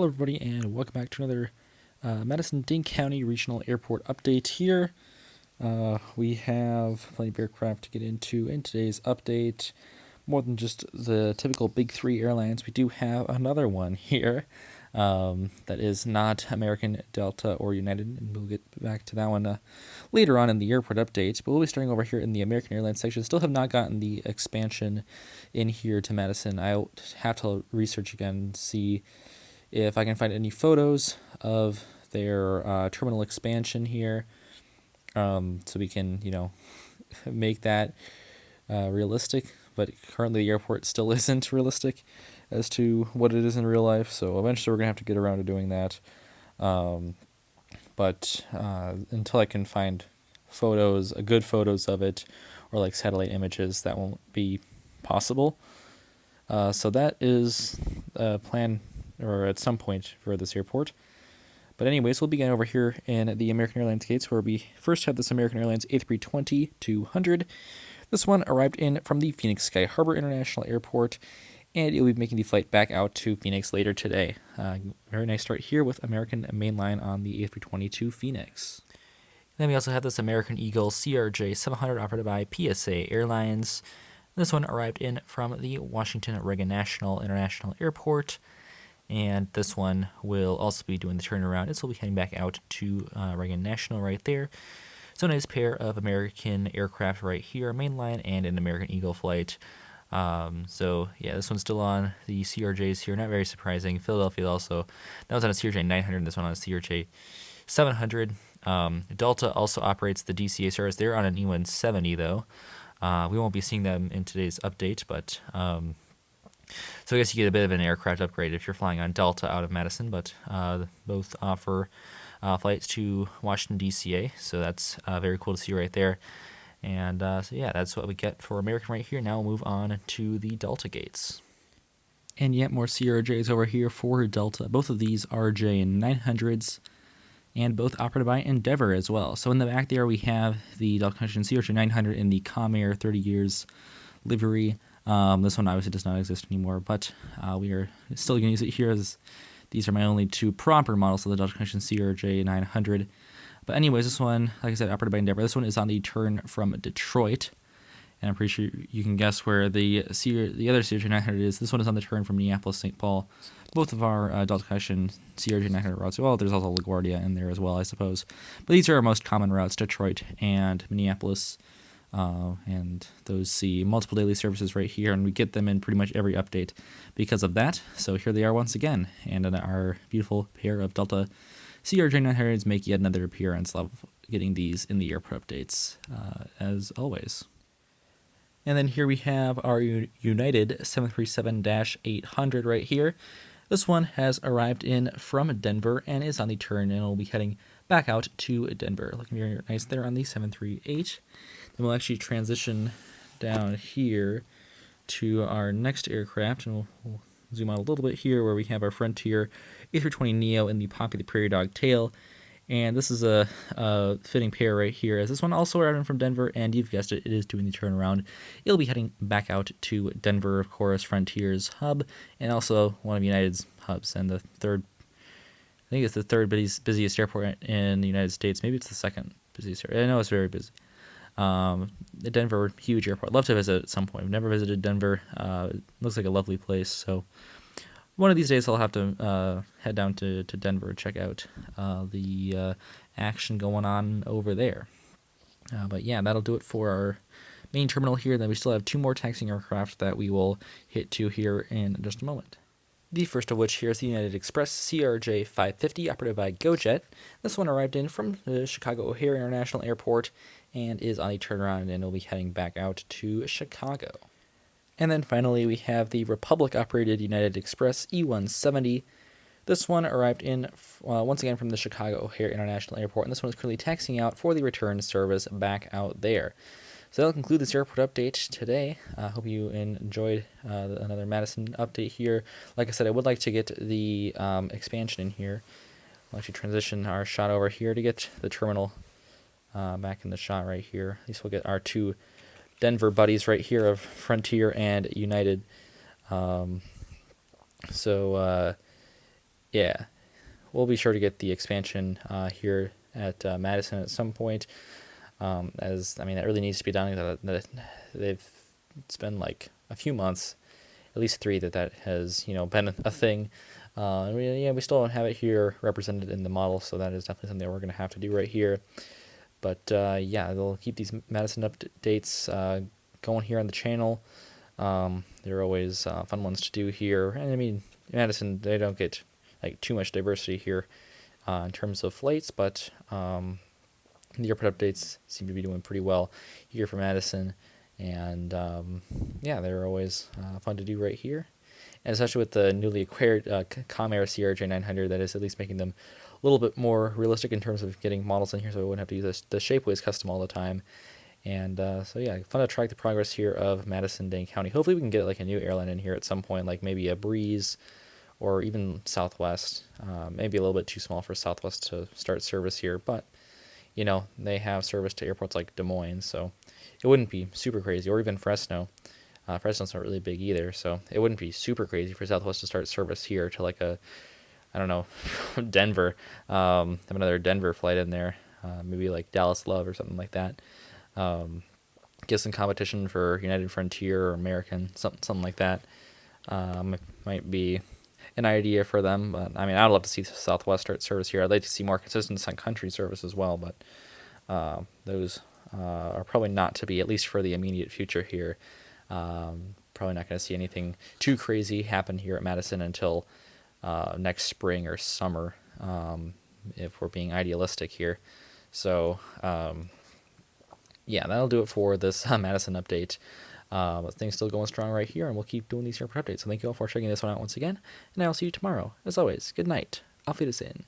everybody, and welcome back to another Madison Dane County Regional Airport update here. We have plenty of aircraft to get into in today's update. More than just the typical big three airlines, we do have another one here that is not American, Delta, or United, and we'll get back to that one later on in the airport update. But we'll be starting over here in the American Airlines section. Still have not gotten the expansion in here to Madison. I'll have to research again and see if I can find any photos of their terminal expansion here, so we can, make that realistic. But currently the airport still isn't realistic as to what it is in real life, so eventually we're going to have to get around to doing that. But until I can find good photos of it, or like satellite images, that won't be possible. So that is a plan, or at some point, for this airport. But anyways, we'll begin over here in the American Airlines gates, where we first have this American Airlines A320-200. This one arrived in from the Phoenix Sky Harbor International Airport, and it will be making the flight back out to Phoenix later today. Very nice start here with American mainline on the A320 to Phoenix. Then we also have this American Eagle CRJ-700 operated by PSA Airlines. This one arrived in from the Washington Reagan National International Airport, and this one will also be doing the turnaround. This will be heading back out to Reagan National right there. So a nice pair of American aircraft right here, mainline and an American Eagle flight. So yeah, this one's still on the CRJs here. Not very surprising. Philadelphia also. That was on a CRJ 900. This one on a CRJ 700. Delta also operates the DCA service. They're on an E170 though. We won't be seeing them in today's update, but so I guess you get a bit of an aircraft upgrade if you're flying on Delta out of Madison. But both offer flights to Washington DCA, so that's very cool to see right there. And so yeah, that's what we get for American right here. Now we'll move on to the Delta gates. And yet more CRJs over here for Delta. Both of these are J900s, and both operated by Endeavor as well. So in the back there we have the Delta Connection CRJ900 in the Comair 30 years livery. This one obviously does not exist anymore, but we are still going to use it here, as these are my only two proper models of the Delta Connection CRJ900. But anyways, this one, like I said, operated by Endeavor. This one is on the turn from Detroit, and I'm pretty sure you can guess where the other CRJ900 is. This one is on the turn from Minneapolis, St. Paul. Both of our Delta Connection CRJ900 routes. Well, there's also LaGuardia in there as well, I suppose. But these are our most common routes: Detroit and Minneapolis. And those see multiple daily services right here, and we get them in pretty much every update because of that. So here they are once again, and our beautiful pair of Delta CRJ900s make yet another appearance. Love getting these in the airport updates, as always. And then here we have our United 737-800 right here. This one has arrived in from Denver and is on the turn, and will be heading back out to Denver. Looking very nice there on the 738. Then we'll actually transition down here to our next aircraft, and we'll zoom out a little bit here, where we have our Frontier A320neo in the Poppy the Prairie Dog tail. And this is a fitting pair right here, as this one also arrived in from Denver, and you've guessed it, it is doing the turnaround. It'll be heading back out to Denver, of course, Frontier's hub, and also one of United's hubs, and I think it's the third busiest airport in the United States. Maybe it's the second busiest airport. I know it's very busy. Denver, huge airport. Love to visit at some point. I've never visited Denver. It looks like a lovely place. So one of these days I'll have to head down to Denver and check out the action going on over there. But yeah, that'll do it for our main terminal here. Then we still have two more taxiing aircraft that we will hit to here in just a moment. The first of which here is the United Express CRJ-550, operated by GoJet. This one arrived in from the Chicago O'Hare International Airport and is on a turnaround, and will be heading back out to Chicago. And then finally we have the Republic-operated United Express E170. This one arrived in once again from the Chicago O'Hare International Airport, and this one is currently taxiing out for the return service back out there. So that'll conclude this airport update today. I hope you enjoyed another Madison update here. Like I said, I would like to get the expansion in here. I'll actually transition our shot over here to get the terminal back in the shot right here. At least we'll get our two Denver buddies right here of Frontier and United. Yeah, we'll be sure to get the expansion here at Madison at some point. As I mean, that really needs to be done. They've it's been like a few months, at least 3 that has been a thing. And we still don't have it here represented in the model, so that is definitely something that we're going to have to do right here. But yeah, they'll keep these Madison updates going here on the channel. They're always fun ones to do here, and I mean Madison, they don't get like too much diversity here in terms of flights, but the airport updates seem to be doing pretty well here for Madison, and yeah, they're always fun to do right here. And especially with the newly acquired Comair CRJ900, that is at least making them a little bit more realistic in terms of getting models in here, so we wouldn't have to use the Shapeways custom all the time. And so yeah, fun to track the progress here of Madison, Dane County. Hopefully we can get like a new airline in here at some point, like maybe a Breeze or even Southwest. Maybe a little bit too small for Southwest to start service here, but they have service to airports like Des Moines, so it wouldn't be super crazy, or even Fresno. Fresno's not really big either, so it wouldn't be super crazy for Southwest to start service here to like I don't know, Denver. Have another Denver flight in there, maybe like Dallas Love or something like that. Get some competition for United Frontier or American, something like that. Might be an idea for them, but I mean, I'd love to see Southwest start service here. I'd like to see more consistent Sun Country service as well, but those are probably not to be, at least for the immediate future here. Probably not going to see anything too crazy happen here at Madison until next spring or summer, if we're being idealistic here. So, yeah, that'll do it for this Madison update. But things still going strong right here, and we'll keep doing these airport updates. So thank you all for checking this one out once again, and I'll see you tomorrow. As always, good night. Auf Wiedersehen.